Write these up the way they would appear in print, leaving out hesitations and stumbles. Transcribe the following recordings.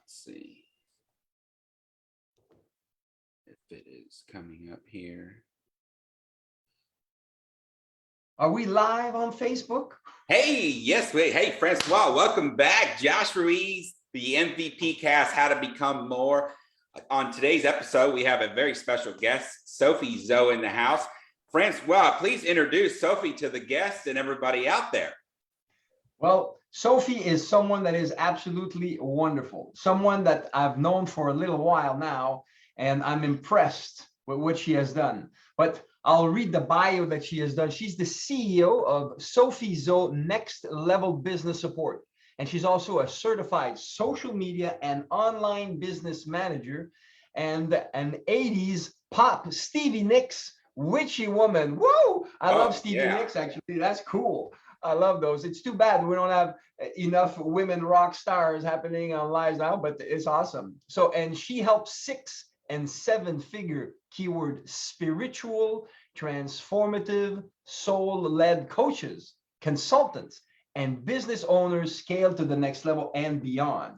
Let's see if it is coming up here. Are we live on Facebook? Hey, yes, wait. Hey, Francois, welcome back. Josh Ruiz, the MVP cast, How to Become More. On today's episode, we have a very special guest, Sophie Zoe in the house. Francois, please introduce Sophie to the guests and everybody out there. Well, Sophie is someone that is absolutely wonderful, someone that I've known for a little while now, and I'm impressed with what she has done. But I'll read the bio that she has done. She's the CEO of Sophies Bio Next Level Business Support. And she's also a certified social media and online business manager and an 80s pop Stevie Nicks witchy woman. Woo! I love Stevie Nicks, actually. That's cool. I love those. It's too bad we don't have enough women rock stars happening on lives now, but it's awesome. So, and she helps 6- and 7-figure keyword spiritual, transformative, soul-led coaches, consultants, and business owners scale to the next level and beyond.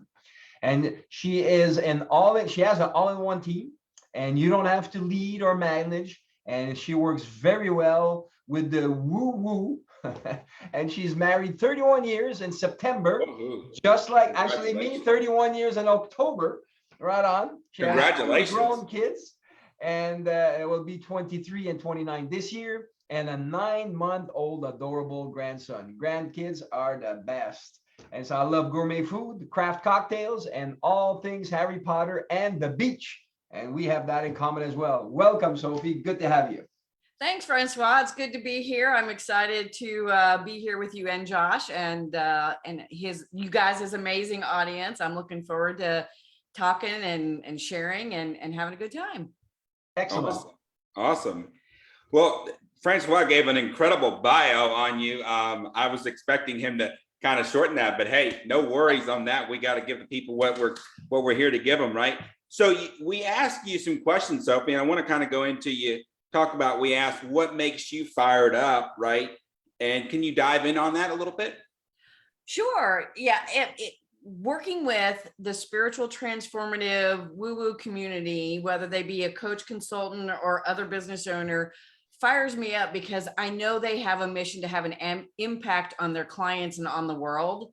And she is she has an all-in-one team, and you don't have to lead or manage. And she works very well with the woo-woo. And she's married 31 years in September, just like actually me, 31 years in October. Right on. She Congratulations. has 2 grown kids, and it will be 23 and 29 this year, and a 9-month-old adorable grandson. Grandkids are the best. And so I love gourmet food, craft cocktails, and all things Harry Potter and the beach. And we have that in common as well. Welcome, Sophie. Good to have you. Thanks, Francois. It's good to be here. I'm excited to be here with you and Josh and you guys' amazing audience. I'm looking forward to talking and sharing and having a good time. Excellent. Awesome. Well, Francois gave an incredible bio on you. I was expecting him to kind of shorten that, but hey, no worries on that. We got to give the people what we're here to give them, right? So we asked you some questions, Sophie, and I want to kind of go into we asked what makes you fired up, right? And can you dive in on that a little bit? Sure. Yeah. Working with the spiritual transformative woo-woo community, whether they be a coach, consultant, or other business owner, fires me up because I know they have a mission to have an impact on their clients and on the world.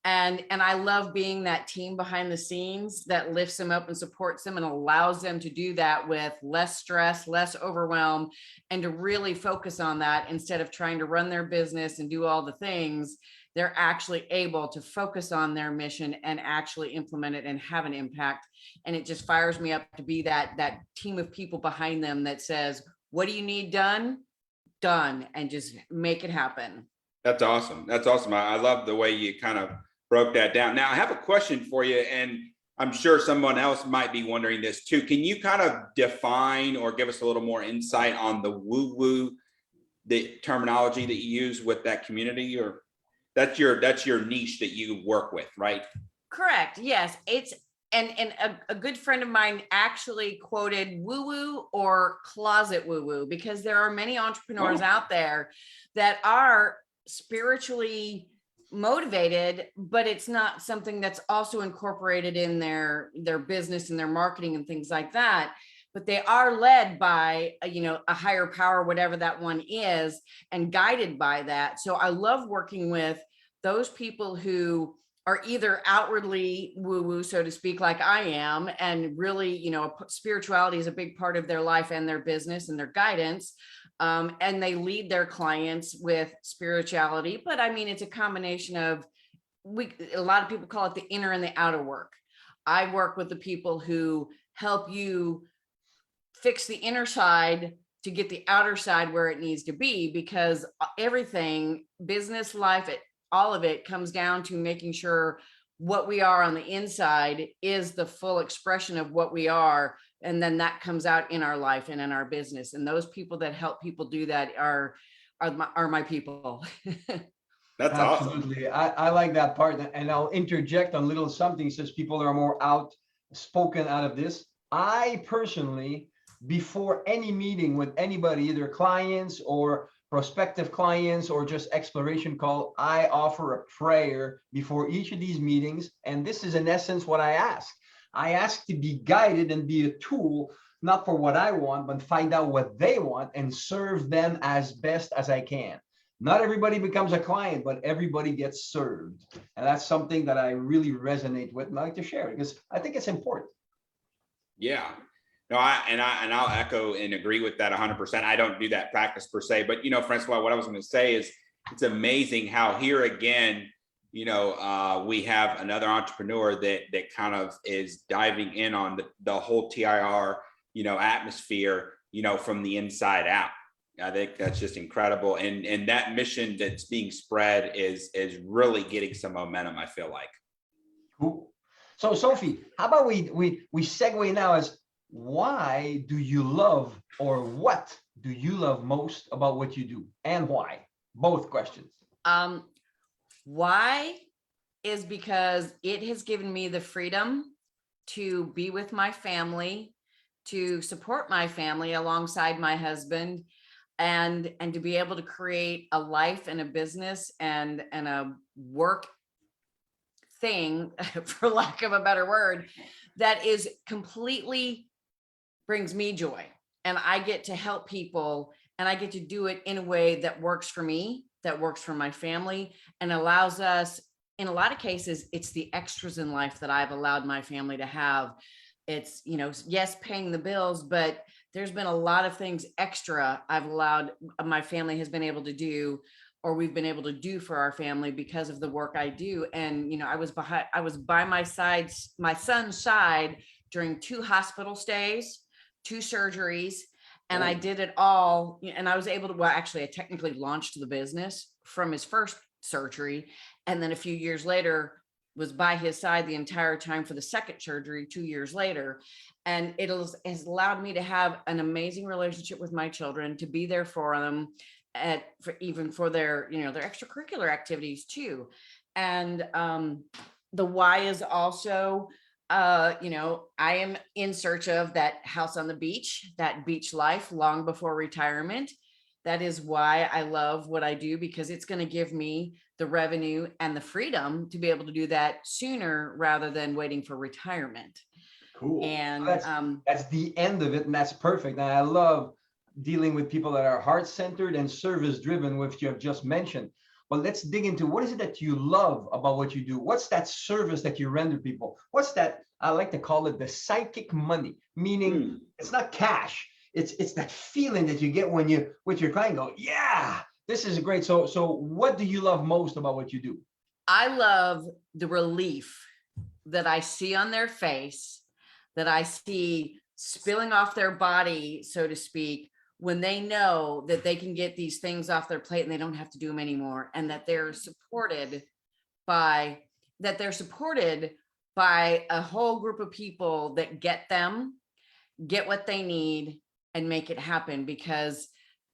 And I love being that team behind the scenes that lifts them up and supports them and allows them to do that with less stress, less overwhelm, and to really focus on that instead of trying to run their business and do all the things. They're actually able to focus on their mission and actually implement it and have an impact. And it just fires me up to be that team of people behind them that says, what do you need done? Done, and just make it happen. That's awesome. That's awesome. I love the way you kind of broke that down. Now I have a question for you, and I'm sure someone else might be wondering this too. Can you kind of define or give us a little more insight on the woo-woo, the terminology that you use with that community? Or that's your niche that you work with, right? Correct. Yes. It's and a good friend of mine actually quoted woo-woo or closet woo-woo, because there are many entrepreneurs out there that are spiritually motivated, but it's not something that's also incorporated in their business and their marketing and things like that. But they are led by a higher power, whatever that one is, and guided by that. So I love working with those people who are either outwardly woo-woo, so to speak, like I am, and really, spirituality is a big part of their life and their business and their guidance. And they lead their clients with spirituality. But I mean, it's a combination of, a lot of people call it the inner and the outer work. I work with the people who help you fix the inner side to get the outer side where it needs to be, because everything, business, life, all of it comes down to making sure what we are on the inside is the full expression of what we are. And then that comes out in our life and in our business. And those people that help people do that are my people. That's absolutely awesome. I like that part. And I'll interject a little something since people are more outspoken out of this. I personally, before any meeting with anybody, either clients or prospective clients or just exploration call, I offer a prayer before each of these meetings. And this is in essence what I ask. I ask to be guided and be a tool, not for what I want, but find out what they want and serve them as best as I can. Not everybody becomes a client, but everybody gets served. And that's something that I really resonate with and I like to share because I think it's important. Yeah. No, I'll echo and agree with that 100%. I don't do that practice per se, but Francois, what I was going to say is it's amazing how here again, we have another entrepreneur that kind of is diving in on the whole TIR, atmosphere, from the inside out. I think that's just incredible, and that mission that's being spread is really getting some momentum, I feel like. Cool. So Sophie, how about we segue now as why do you love, or what do you love most about what you do and why? Both questions. Why is because it has given me the freedom to be with my family, to support my family alongside my husband, and to be able to create a life and a business and a work thing, for lack of a better word, that is completely brings me joy. And I get to help people, and I get to do it in a way that works for me, that works for my family, and allows us, in a lot of cases, it's the extras in life that I've allowed my family to have. It's, yes, paying the bills, but there's been a lot of things extra I've allowed my family has been able to do, or we've been able to do for our family because of the work I do. And, I was by my son's side during 2 hospital stays, 2 surgeries, and I did it all. And I was able to, well, actually I technically launched the business from his first surgery. And then a few years later was by his side the entire time for the second surgery 2 years later. And it has allowed me to have an amazing relationship with my children, to be there for them for their, their extracurricular activities too. And the why is also, I am in search of that house on the beach, that beach life long before retirement. That is why I love what I do, because it's going to give me the revenue and the freedom to be able to do that sooner rather than waiting for retirement. Cool. And that's the end of it, and that's perfect. And I love dealing with people that are heart-centered and service-driven, which you have just mentioned. But let's dig into what is it that you love about what you do? What's that service that you render people? What's that? I like to call it the psychic money, meaning it's not cash. It's that feeling that you get when you with your client go, yeah, this is great. So what do you love most about what you do? I love the relief that I see on their face, that I see spilling off their body, so to speak, when they know that they can get these things off their plate and they don't have to do them anymore, and that they're supported by a whole group of people that get what they need and make it happen. Because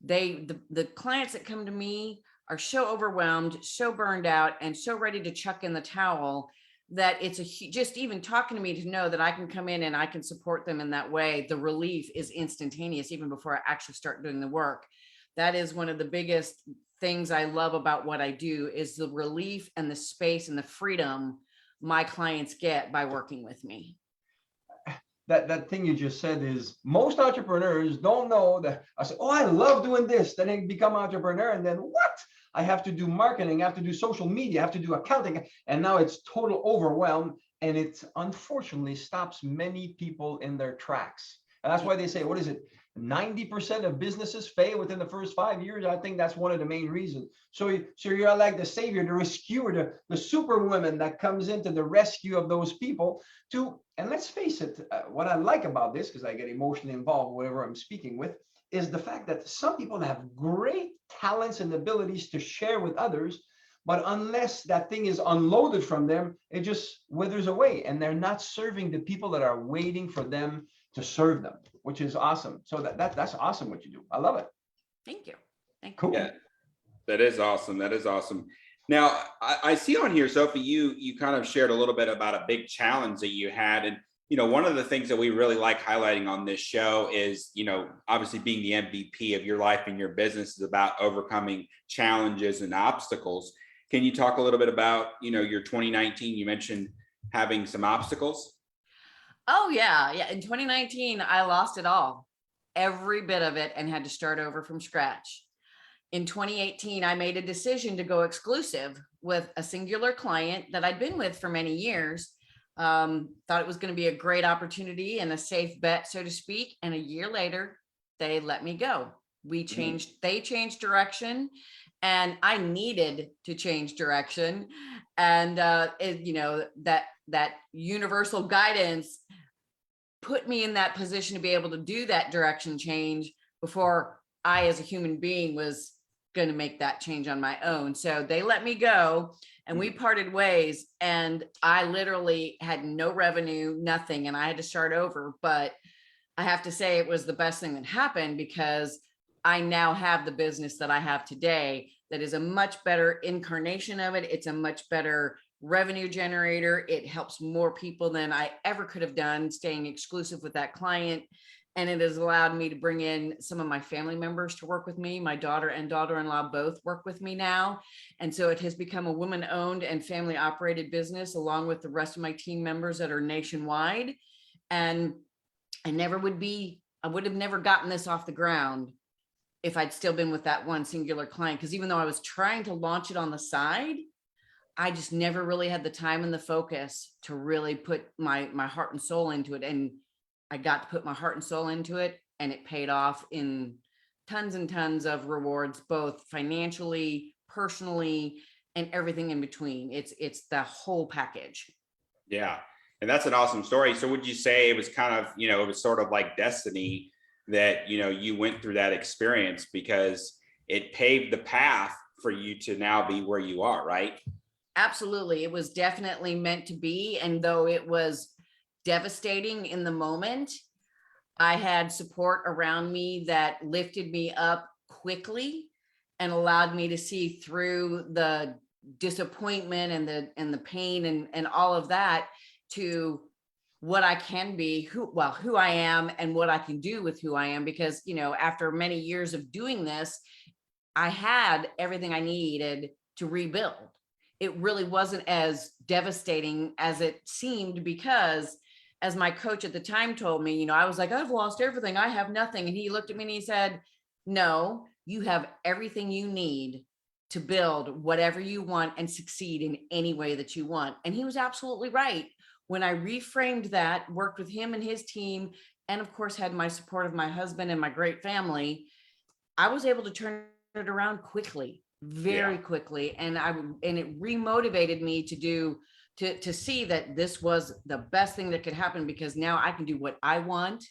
the clients that come to me are so overwhelmed, so burned out, and so ready to chuck in the towel, that it's just even talking to me to know that I can come in and I can support them in that way. The relief is instantaneous, even before I actually start doing the work. That is one of the biggest things I love about what I do, is the relief and the space and the freedom my clients get by working with me. That thing you just said is, most entrepreneurs don't know that. I say, oh, I love doing this. Then they become entrepreneur, and then what? I have to do marketing, I have to do social media, I have to do accounting, and now it's total overwhelm, and it unfortunately stops many people in their tracks. And that's why they say, what is it? 90% of businesses fail within the first 5 years. I think that's one of the main reasons. So you're like the savior, the rescuer, the superwoman that comes into the rescue of those people and let's face it, what I like about this, because I get emotionally involved, whoever I'm speaking with, is the fact that some people have great talents and abilities to share with others, but unless that thing is unloaded from them, it just withers away, and they're not serving the people that are waiting for them to serve them, which is awesome. So that's awesome what you do. I love it. Thank you. Cool. Yeah, that is awesome. That is awesome. Now, I see on here, Sophie, you kind of shared a little bit about a big challenge that you had, and one of the things that we really like highlighting on this show is, obviously being the MVP of your life and your business is about overcoming challenges and obstacles. Can you talk a little bit about, your 2019, you mentioned having some obstacles? Oh yeah. Yeah. In 2019, I lost it all, every bit of it, and had to start over from scratch. In 2018, I made a decision to go exclusive with a singular client that I'd been with for many years. Thought it was going to be a great opportunity and a safe bet, so to speak. And a year later, they let me go. They changed direction, and I needed to change direction. And that universal guidance put me in that position to be able to do that direction change before I, as a human being, was going to make that change on my own. So they let me go and we parted ways, and I literally had no revenue, nothing, and I had to start over. But I have to say it was the best thing that happened, because I now have the business that I have today that is a much better incarnation of it. It's a much better revenue generator. It helps more people than I ever could have done staying exclusive with that client. And it has allowed me to bring in some of my family members to work with me. My daughter and daughter-in-law both work with me now. And so it has become a woman-owned and family-operated business, along with the rest of my team members that are nationwide. And I would have never gotten this off the ground if I'd still been with that one singular client. Because even though I was trying to launch it on the side, I just never really had the time and the focus to really put my heart and soul into it. And I got to put my heart and soul into it, and it paid off in tons and tons of rewards, both financially, personally, and everything in between. It's the whole package. Yeah. And that's an awesome story. So would you say it was kind of, it was sort of like destiny that, you went through that experience, because it paved the path for you to now be where you are, right? Absolutely. It was definitely meant to be. And though it was devastating in the moment, I had support around me that lifted me up quickly and allowed me to see through the disappointment and the pain and all of that to what I can be, who I am, and what I can do with who I am. Because, after many years of doing this, I had everything I needed to rebuild. It really wasn't as devastating as it seemed, because as my coach at the time told me, I was like, I've lost everything. I have nothing. And he looked at me and he said, no, you have everything you need to build whatever you want and succeed in any way that you want. And he was absolutely right. When I reframed that, worked with him and his team, and of course had my support of my husband and my great family, I was able to turn it around quickly, very quickly. And it remotivated me to see that this was the best thing that could happen, because now I can do what I want.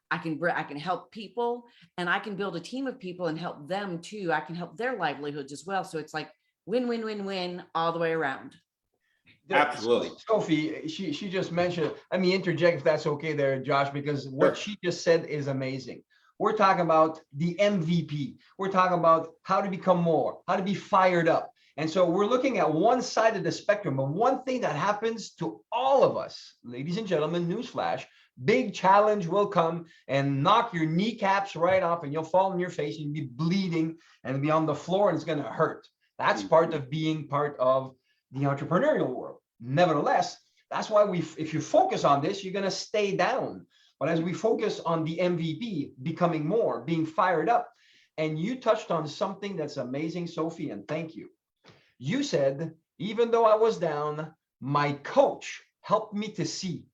I can help people, and I can build a team of people and help them too. I can help their livelihoods as well. So it's like win, win, win, win all the way around. Absolutely. Sophie, she just mentioned, let me interject if that's okay there, Josh, because what she just said is amazing. We're talking about the MVP. We're talking about how to become more, how to be fired up. And so we're looking at one side of the spectrum, but one thing that happens to all of us, ladies and gentlemen, newsflash, big challenge will come and knock your kneecaps right off, and you'll fall on your face and you'll be bleeding and be on the floor, and it's going to hurt. That's part of being part of the entrepreneurial world. Nevertheless, that's why if you focus on this, you're going to stay down. But as we focus on the MVP, becoming more, being fired up, and you touched on something that's amazing, Sophie, and thank you. You said, even though I was down, my coach helped me to see.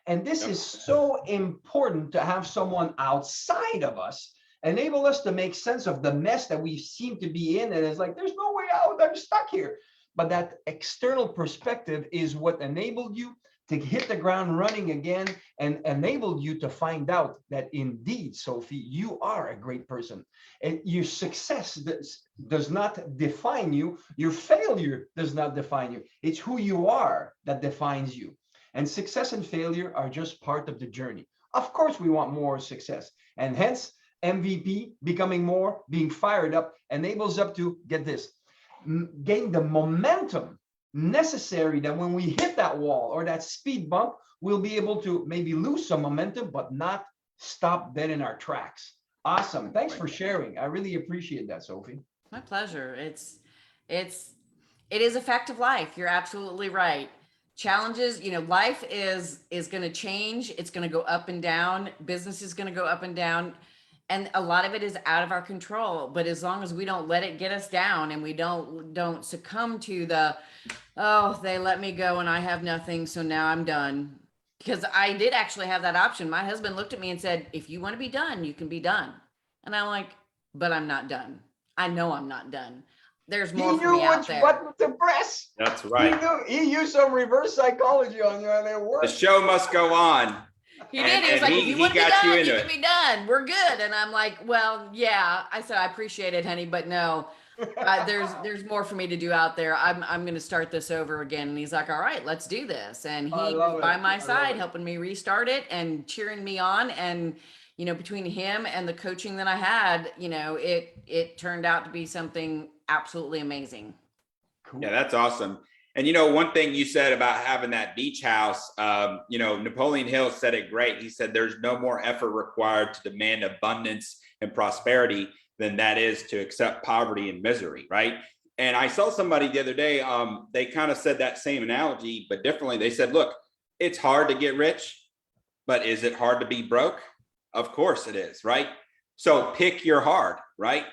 And this is so important, to have someone outside of us enable us to make sense of the mess that we seem to be in. And it's like, there's no way out, I'm stuck here. But that external perspective is what enabled you to hit the ground running again, and enabled you to find out that indeed, Sophie, you are a great person. And your success does not define you. Your failure does not define you. It's who you are that defines you. And success and failure are just part of the journey. Of course, we want more success. And hence, MVP, becoming more, being fired up, enables us to get this, gain the momentum necessary that when we hit that wall or that speed bump, we'll be able to maybe lose some momentum, but not stop dead in our tracks. Awesome. Thanks for sharing. I really appreciate that, Sophie. My pleasure. It is a fact of life. You're absolutely right. Challenges, life is going to change. It's going to go up and down. Business is going to go up and down. And a lot of it is out of our control. But as long as we don't let it get us down and we don't succumb to the, oh, they let me go and I have nothing, so now I'm done. Because I did actually have that option. My husband looked at me and said, if you want to be done, you can be done. And I'm like, but I'm not done. I know I'm not done. There's more for me out there. What to press. That's right. He used some reverse psychology on you, and it worked. The show must go on. He did. He was like, if you want to be got you done, into you it. can be done. We're good. And I'm like, well, yeah. I said, I appreciate it, honey, but no, there's more for me to do out there. I'm going to start this over again. And he's like, all right, let's do this. And he was by my side, helping me restart it and cheering me on. And between him and the coaching that I had, it turned out to be something absolutely amazing. Cool. Yeah, that's awesome. And one thing you said about having that beach house, Napoleon Hill said it great. He said, there's no more effort required to demand abundance and prosperity than that is to accept poverty and misery, right? And I saw somebody the other day, they kind of said that same analogy, but differently. They said, look, it's hard to get rich, but is it hard to be broke? Of course it is, right? So pick your hard, right?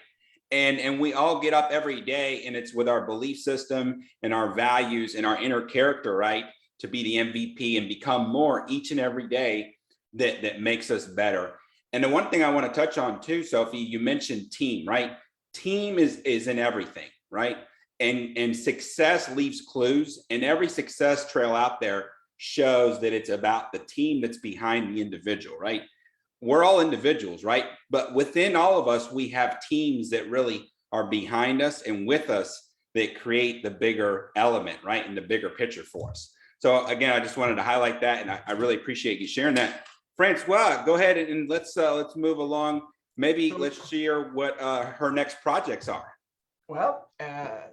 And we all get up every day, and it's with our belief system and our values and our inner character, right? To be the MVP and become more each and every day that makes us better. And the one thing I want to touch on too, Sophie, you mentioned team, right? Team is in everything, right? And success leaves clues, and every success trail out there shows that it's about the team that's behind the individual, right? We're all individuals, right? But within all of us, we have teams that really are behind us and with us that create the bigger element, right? And the bigger picture for us. So again, I just wanted to highlight that, and I really appreciate you sharing that. Francois, go ahead and let's move along. Maybe let's share what her next projects are. Well,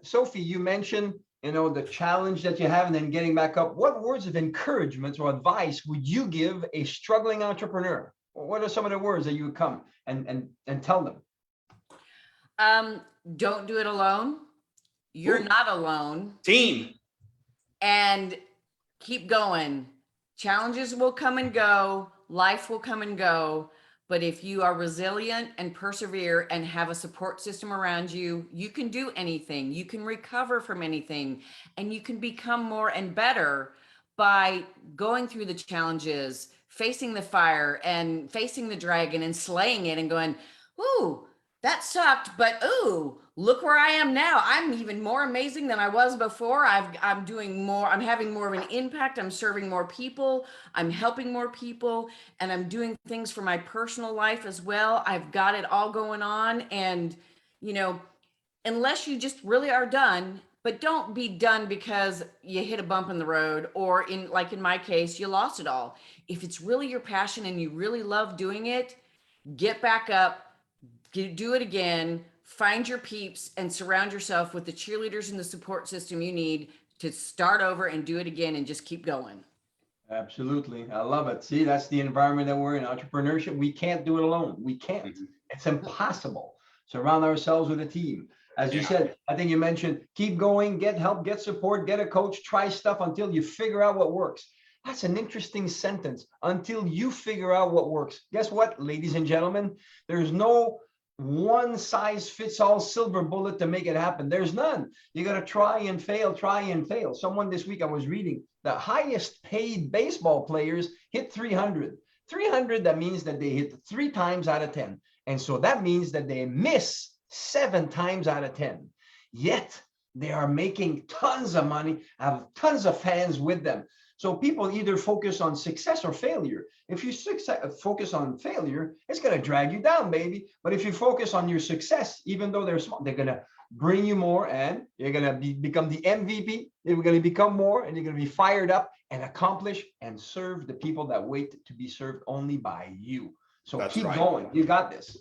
Sophie, you mentioned, the challenge that you have and then getting back up. What words of encouragement or advice would you give a struggling entrepreneur? What are some of the words that you would come and tell them? Don't do it alone. You're not alone. Team. And keep going. Challenges will come and go. Life will come and go. But if you are resilient and persevere and have a support system around you, you can do anything. You can recover from anything, and you can become more and better by going through the challenges, facing the fire and facing the dragon and slaying it and going, ooh, that sucked, but ooh, look where I am now. I'm even more amazing than I was before. I'm doing more. I'm having more of an impact. I'm serving more people. I'm helping more people, and I'm doing things for my personal life as well. I've got it all going on. And, unless you just really are done, but don't be done because you hit a bump in the road, or in my case, you lost it all. If it's really your passion and you really love doing it, get back up, do it again, find your peeps, and surround yourself with the cheerleaders and the support system you need to start over and do it again and just keep going. Absolutely. I love it. See, that's the environment that we're in. Entrepreneurship, we can't do it alone. We can't. It's impossible. Surround ourselves with a team. As you said, I think you mentioned, keep going, get help, get support, get a coach, try stuff until you figure out what works. That's an interesting sentence. Until you figure out what works. Guess what, ladies and gentlemen? There's no one size fits all silver bullet to make it happen. There's none. You got to try and fail, try and fail. Someone this week I was reading, the highest paid baseball players hit 300. 300, that means that they hit 3 times out of 10. And so that means that they miss 7 times out of 10. Yet they are making tons of money, have tons of fans with them. So people either focus on success or failure. If you focus on failure, it's going to drag you down, baby. But if you focus on your success, even though they're small, they're going to bring you more, and you're going to become the MVP. You're going to become more, and you're going to be fired up and accomplish and serve the people that wait to be served only by you. So keep going. You got this.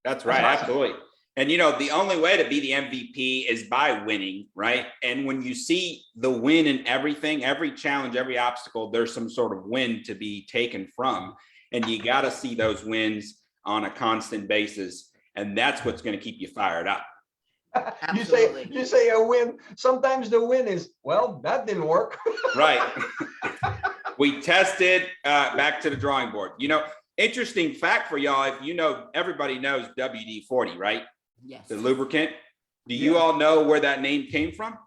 That's right. Absolutely. And, you know, the only way to be the MVP is by winning, right? And when you see the win in everything, every challenge, every obstacle, there's some sort of win to be taken from. And you got to see those wins on a constant basis. And that's what's going to keep you fired up. Absolutely. You say a win. Sometimes the win is, well, that didn't work. Right. We tested back to the drawing board. You know, interesting fact for y'all, if you know, everybody knows WD-40, right? Yes. The lubricant. Do you all know where that name came from?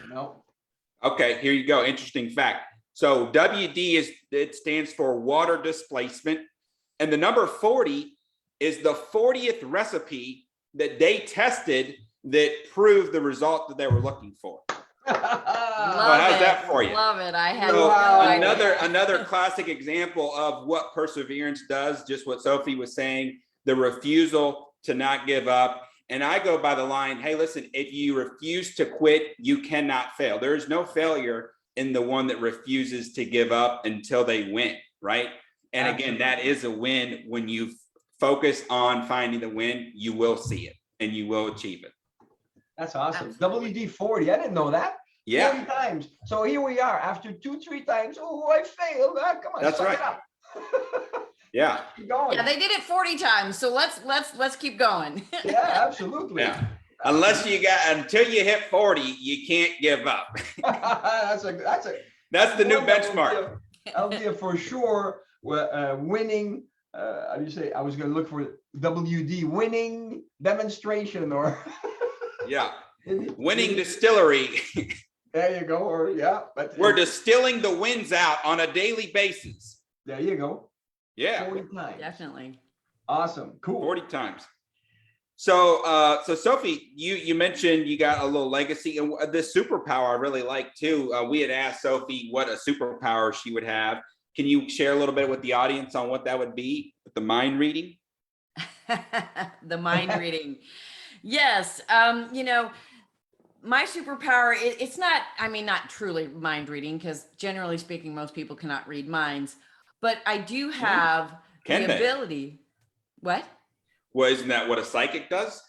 No. Okay, here you go. Interesting fact. So WD it stands for water displacement. And the number 40 is the 40th recipe that they tested that proved the result that they were looking for. Love how's it. that for you? Love it. I had So no idea. another classic example of what perseverance does, just what Sophie was saying, the refusal to not give up. And I go by the line, hey, listen, if you refuse to quit, you cannot fail. There is no failure in the one that refuses to give up until they win, right? And again, that is a win. When you focus on finding the win, you will see it and you will achieve it. That's awesome. Absolutely. WD-40. I didn't know that. Yeah. 40 times. So here we are after 2-3 times. Oh, I failed. Ah, come on. That's suck right. it up. Yeah. Keep going. Yeah, they did it 40 times. So let's keep going. Yeah, absolutely. Yeah. Until you hit 40, you can't give up. that's That's the new one that benchmark. will be a for sure winning. How do you say? I was going to look for WD winning demonstration or Yeah. Winning distillery. There you go. Or yeah, but We're distilling the wins out on a daily basis. there you go. Yeah. 40 times. Definitely. Awesome. Cool. 40 times. So, so Sophie, you mentioned you got a little legacy, and this superpower I really like too. We had asked Sophie what a superpower she would have. Can you share a little bit with the audience on what that would be with the mind reading? The mind reading. Yes. You know, my superpower, it's not, I mean, not truly mind reading, because generally speaking, most people cannot read minds, but I do have Can the they? ability. What? Well, isn't that what a psychic does?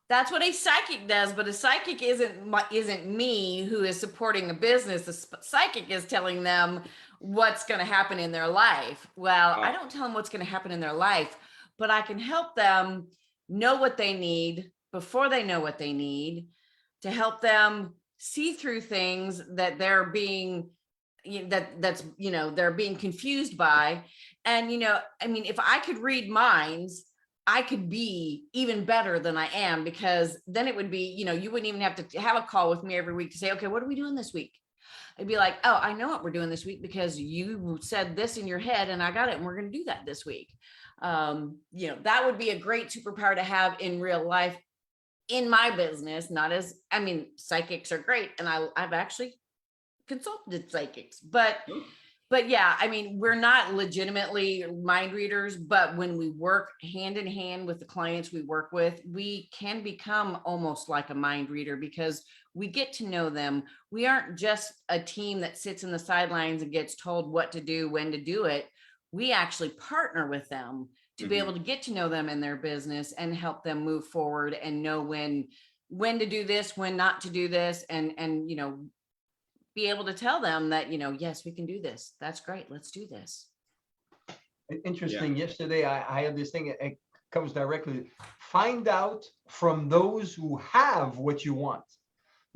That's what a psychic does, but a psychic isn't me who is supporting a business. A psychic is telling them what's going to happen in their life. Well, I don't tell them what's going to happen in their life, but I can help them know what they need before they know what they need, to help them see through things that they're being they're being confused by. And, you know, I mean, if I could read minds, I could be even better than I am, because then it would be, you know, you wouldn't even have to have a call with me every week to say, okay, what are we doing this week? I'd be like, oh, I know what we're doing this week because you said this in your head and I got it. And we're going to do that this week. You know, that would be a great superpower to have in real life, in my business, not as, I mean, psychics are great. And I've actually consulted psychics, but yeah, I mean, we're not legitimately mind readers, but when we work hand in hand with the clients we work with, we can become almost like a mind reader, because we get to know them. We aren't just a team that sits in the sidelines and gets told what to do, when to do it. We actually partner with them to be able to get to know them in their business and help them move forward and know when to do this, when not to do this, and you know, be able to tell them that, you know, yes, we can do this. That's great. Let's do this. Interesting. Yeah. Yesterday, I had this thing. It comes directly. Find out from those who have what you want,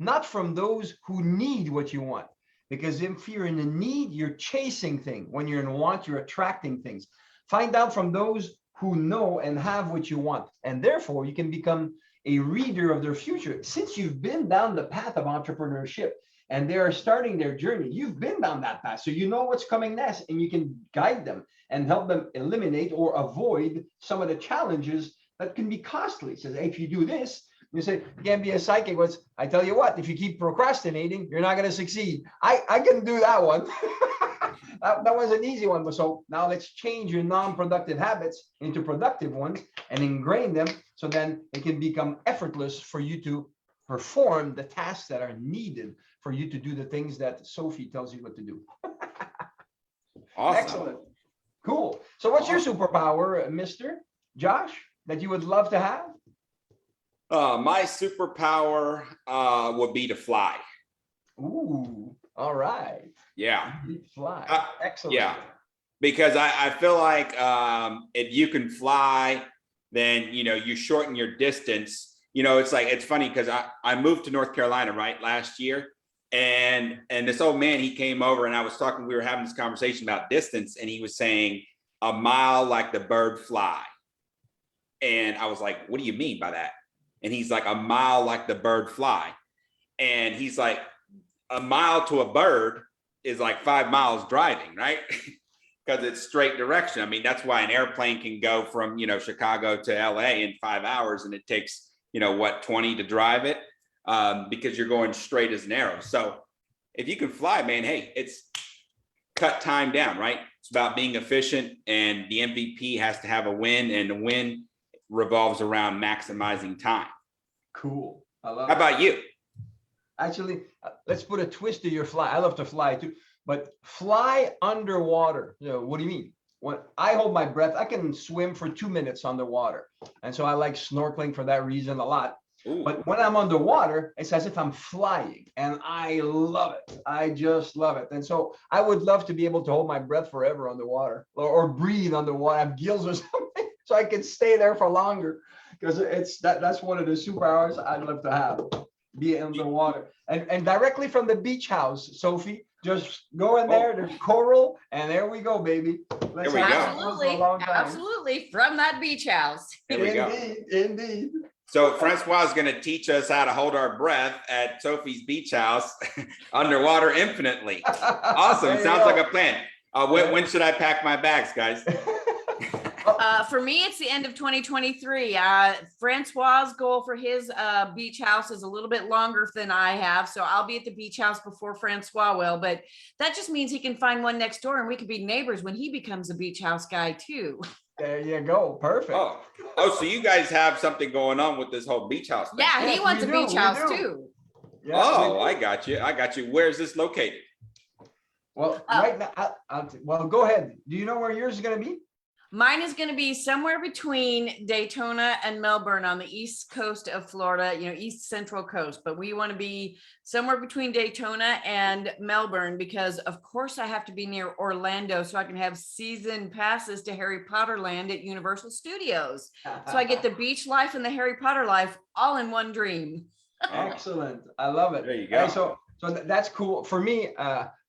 not from those who need what you want. Because if you're in a need, you're chasing things. When you're in want, you're attracting things. Find out from those who know and have what you want. And therefore, you can become a reader of their future. Since you've been down the path of entrepreneurship, and they are starting their journey, you've been down that path. So you know what's coming next, and you can guide them and help them eliminate or avoid some of the challenges that can be costly. So if you do this, you say, you can't be a psychic. I tell you what, if you keep procrastinating, you're not going to succeed. I can do that one. that was an easy one. So now let's change your non-productive habits into productive ones and ingrain them, so then it can become effortless for you to perform the tasks that are needed for you to do the things that Sophie tells you what to do. Awesome. Excellent. Cool. So what's your superpower, Mr. Josh, that you would love to have? My superpower would be to fly. Ooh, all right. Yeah. Fly. Excellent. Yeah. Because I feel like if you can fly, then, you know, you shorten your distance. You know, it's like, it's funny because I moved to North Carolina, right, last year. And this old man, he came over and I was talking, we were having this conversation about distance, and he was saying a mile like the bird fly. And I was like, what do you mean by that? And he's like, a mile like the bird fly. And he's like, a mile to a bird is like 5 miles driving, right? Because it's straight direction. I mean, that's why an airplane can go from, you know, Chicago to LA in 5 hours, and it takes, you know, what, 20 to drive it, because you're going straight as an arrow. So if you can fly, man, hey, it's cut time down, right? It's about being efficient, and the MVP has to have a win, and the win revolves around maximizing time. Cool. I love How about you? Actually, let's put a twist to your fly. I love to fly too, but fly underwater. You know, what do you mean? When I hold my breath, I can swim for 2 minutes underwater. And so I like snorkeling for that reason a lot. Ooh. But when I'm underwater, it's as if I'm flying, and I love it. I just love it. And so I would love to be able to hold my breath forever underwater, or breathe underwater, have gills or something, so I can stay there for longer, because that's one of the superpowers I'd love to have, be underwater. And directly from the beach house, Sophie, just go in there, there's coral, and there we go, baby. There we go. Absolutely, absolutely, from that beach house. There we go. Indeed. So Francois is going to teach us how to hold our breath at Sophie's Beach House underwater infinitely. Awesome. Sounds like a plan. When should I pack my bags, guys? For me, it's the end of 2023. Francois' goal for his beach house is a little bit longer than I have, so I'll be at the beach house before Francois will, but that just means he can find one next door, and we could be neighbors when he becomes a beach house guy too. There you go. Perfect. Oh, so you guys have something going on with this whole beach house thing. Yeah, he Yes, wants a we do, beach we house do. too. Yeah, Oh, I got you. Where is this located? well, right now, well, go ahead. Do you know where yours is going to be? Mine is going to be somewhere between Daytona and Melbourne on the east coast of Florida, you know, east central coast. But we want to be somewhere between Daytona and Melbourne because, of course, I have to be near Orlando so I can have season passes to Harry Potter Land at Universal Studios. So I get the beach life and the Harry Potter life all in one dream. Excellent. I love it. There you go. Hey, so that's cool. For me,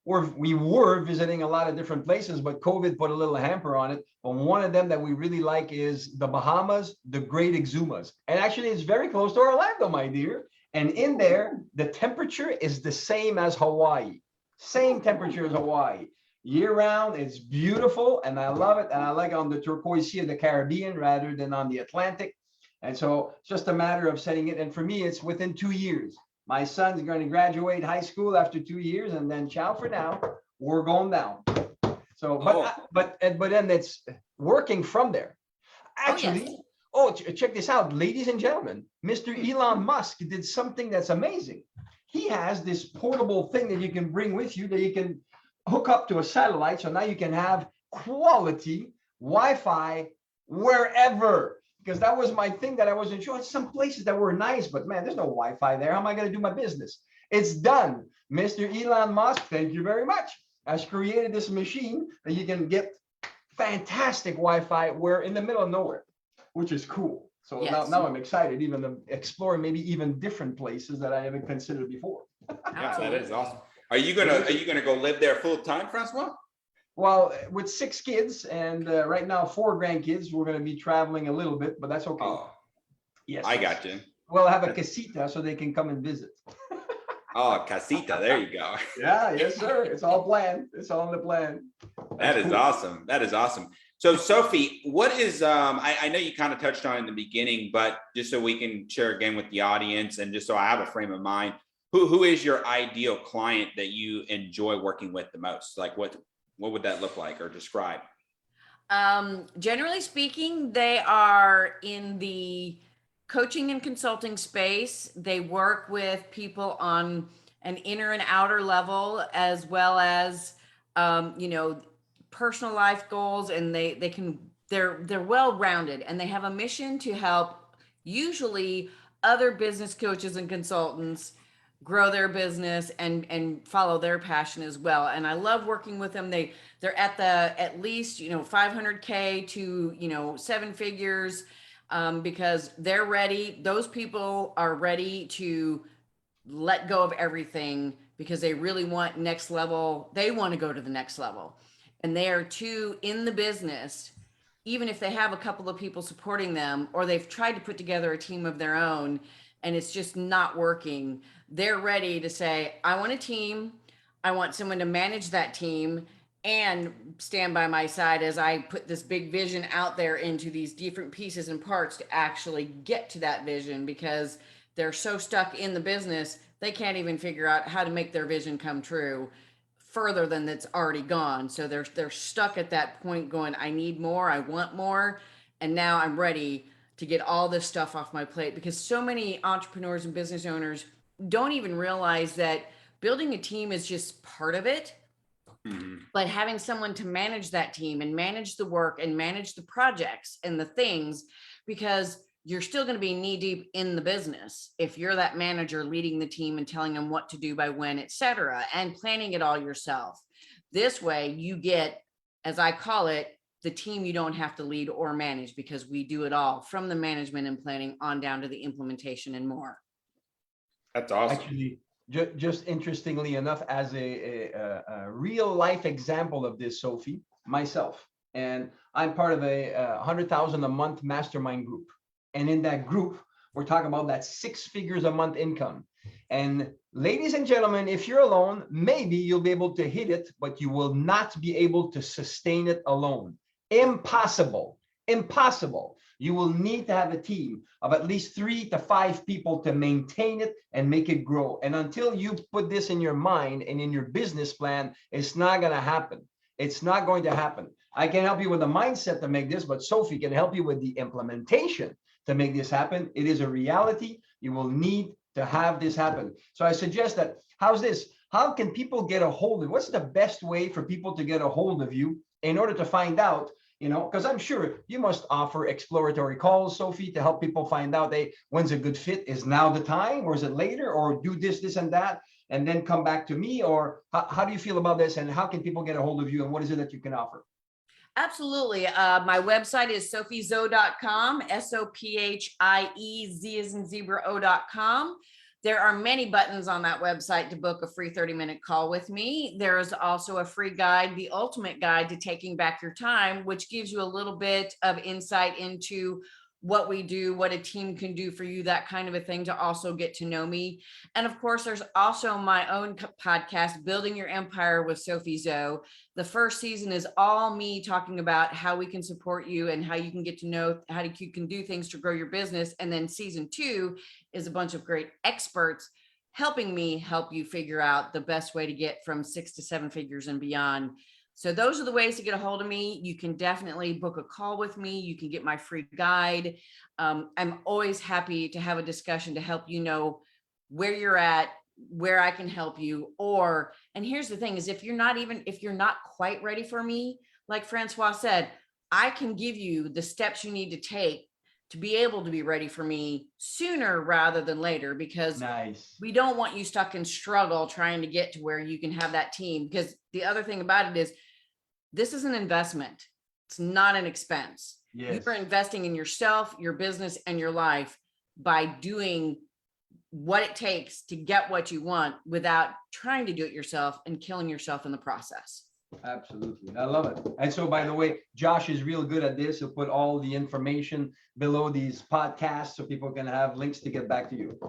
we were visiting a lot of different places, but COVID put a little hamper on it. But one of them that we really like is the Bahamas, the Great Exumas. And actually, it's very close to Orlando, my dear. And in there, the temperature is the same as Hawaii. Same temperature as Hawaii. Year round, it's beautiful, and I love it. And I like it on the turquoise sea of the Caribbean rather than on the Atlantic. And so it's just a matter of setting it. And for me, it's within 2 years. My son's going to graduate high school after 2 years, and then ciao for now. We're going down. So, but then it's working from there. Actually, check this out, ladies and gentlemen. Mr. Elon Musk did something that's amazing. He has this portable thing that you can bring with you that you can hook up to a satellite. So now you can have quality Wi-Fi wherever. Because that was my thing that I wasn't sure. Some places that were nice, but man, there's no Wi-Fi there. How am I going to do my business? It's done. Mr. Elon Musk, thank you very much, has created this machine that you can get fantastic Wi-Fi where in the middle of nowhere, which is cool. So Yes. now I'm excited even to explore maybe even different places that I haven't considered before. Yeah, that is awesome. Are you gonna go live there full time, Francois? Well, with 6 kids and right now 4 grandkids, we're going to be traveling a little bit, but that's okay. Oh, Yes. I got you. We'll have a casita so they can come and visit. Oh, casita. There you go. Yeah, yes, sir. It's all planned. It's all in the plan. That is awesome. That is awesome. So, Sophie, what is I know you kind of touched on it in the beginning, but just so we can share again with the audience and just so I have a frame of mind, who is your ideal client that you enjoy working with the most? Like what would that look like or describe? Generally speaking, they are in the coaching and consulting space. They work with people on an inner and outer level, as well as, personal life goals. And they're well-rounded, and they have a mission to help usually other business coaches and consultants grow their business and follow their passion as well. And I love working with them. They're at least 500K to 7 figures, because they're ready. Those people are ready to let go of everything because they really want next level. They want to go to the next level, and they are too in the business. Even if they have a couple of people supporting them, or they've tried to put together a team of their own and it's just not working, they're ready to say, I want a team. I want someone to manage that team and stand by my side as I put this big vision out there into these different pieces and parts to actually get to that vision, because they're so stuck in the business, they can't even figure out how to make their vision come true further than that's already gone. So they're stuck at that point going, I need more, I want more, and now I'm ready to get all this stuff off my plate. Because so many entrepreneurs and business owners don't even realize that building a team is just part of it. But having someone to manage that team and manage the work and manage the projects and the things, because you're still going to be knee deep in the business if you're that manager leading the team and telling them what to do by when, etc., and planning it all yourself. This way you get, as I call it, the team you don't have to lead or manage, because we do it all from the management and planning on down to the implementation and more. That's awesome. Actually, just interestingly enough, as a real life example of this, Sophie, myself, and I'm part of a 100,000 a month mastermind group. And in that group, we're talking about that 6 figures a month income. And ladies and gentlemen, if you're alone, maybe you'll be able to hit it, but you will not be able to sustain it alone. Impossible. Impossible. You will need to have a team of at least 3 to 5 people to maintain it and make it grow. And until you put this in your mind and in your business plan, it's not going to happen. It's not going to happen. I can help you with the mindset to make this, but Sophie can help you with the implementation to make this happen. It is a reality. You will need to have this happen. So I suggest that, how's this? How can people get a hold of, what's the best way for people to get a hold of you in order to find out, because I'm sure you must offer exploratory calls, Sophie, to help people find out, hey, when's a good fit? Is now the time, or is it later, or do this and that, and then come back to me? Or how do you feel about this? And how can people get a hold of you? And what is it that you can offer? Absolutely. My website is sophieszo.com, SOPHIEZ as in zebra O.com. There are many buttons on that website to book a free 30-minute call with me. There is also a free guide, the ultimate guide to taking back your time, which gives you a little bit of insight into what we do, what a team can do for you, that kind of a thing, to also get to know me. And of course, there's also my own podcast, Building Your Empire with Sophies Bio. The first season is all me talking about how we can support you and how you can get to know how you can do things to grow your business. And then season 2 is a bunch of great experts helping me help you figure out the best way to get from 6 to 7 figures and beyond. So those are the ways to get a hold of me. You can definitely book a call with me. You can get my free guide. I'm always happy to have a discussion to help you know where you're at, where I can help you. And here's the thing is, if you're not quite ready for me, like Francois said, I can give you the steps you need to take to be able to be ready for me sooner rather than later, because we don't want you stuck in struggle trying to get to where you can have that team. Because the other thing about it is, this is an investment. It's not an expense. Yes. You're investing in yourself, your business, and your life by doing what it takes to get what you want without trying to do it yourself and killing yourself in the process. Absolutely. I love it. And so, by the way, Josh is real good at this. He'll put all the information below these podcasts so people can have links to get back to you.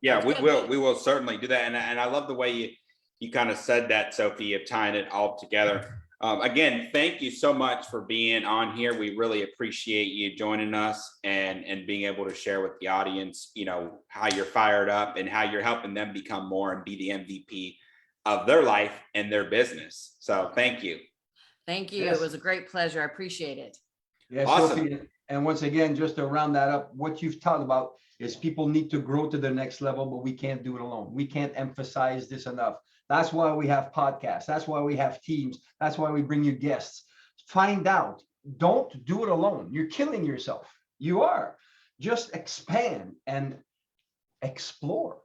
Yeah, we will certainly do that. And I love the way you kind of said that, Sophie, of tying it all together. Again, thank you so much for being on here. We really appreciate you joining us and being able to share with the audience, how you're fired up and how you're helping them become more and be the MVP of their life and their business. So thank you. Thank you. Yes. It was a great pleasure. I appreciate it. Yes, Awesome. Sophie. And once again, just to round that up, what you've talked about is people need to grow to the next level, but we can't do it alone. We can't emphasize this enough. That's why we have podcasts. That's why we have teams. That's why we bring you guests. Find out. Don't do it alone. You're killing yourself. You are. Just expand and explore.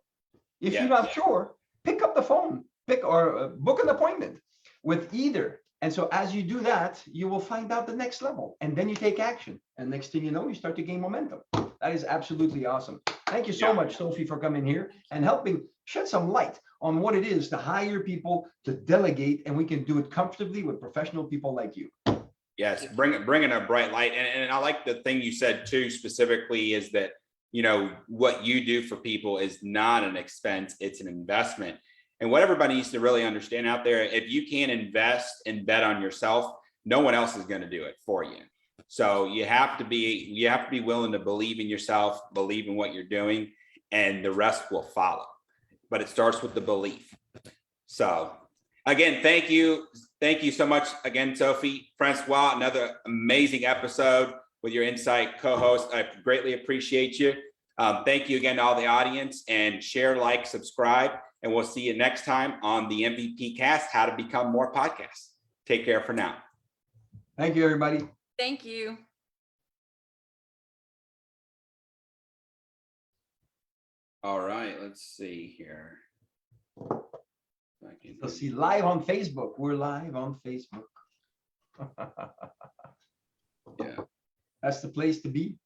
If Yeah. you're not sure, pick up the phone, book an appointment with either. And so as you do that, you will find out the next level, and then you take action. And next thing you know, you start to gain momentum. That is absolutely awesome. Thank you so Yeah. much, Sophie, for coming here and helping shed some light on what it is to hire people, to delegate, and we can do it comfortably with professional people like you. Yes, bringing a bright light. And I like the thing you said too, specifically, is that, you know, what you do for people is not an expense, it's an investment. And what everybody needs to really understand out there, if you can't invest and bet on yourself, no one else is going to do it for you. So you have to be willing to believe in yourself, believe in what you're doing, and the rest will follow. But it starts with the belief. So again, thank you. Thank you so much again, Sophie. Francois, another amazing episode with your Insight co-host. I greatly appreciate you. Thank you again to all the audience, and share, like, subscribe, and we'll see you next time on the MVP Cast, How to Become More Podcasts. Take care for now. Thank you, everybody. Thank you. All right, let's see here. You'll see live on Facebook. We're live on Facebook. Yeah. That's the place to be.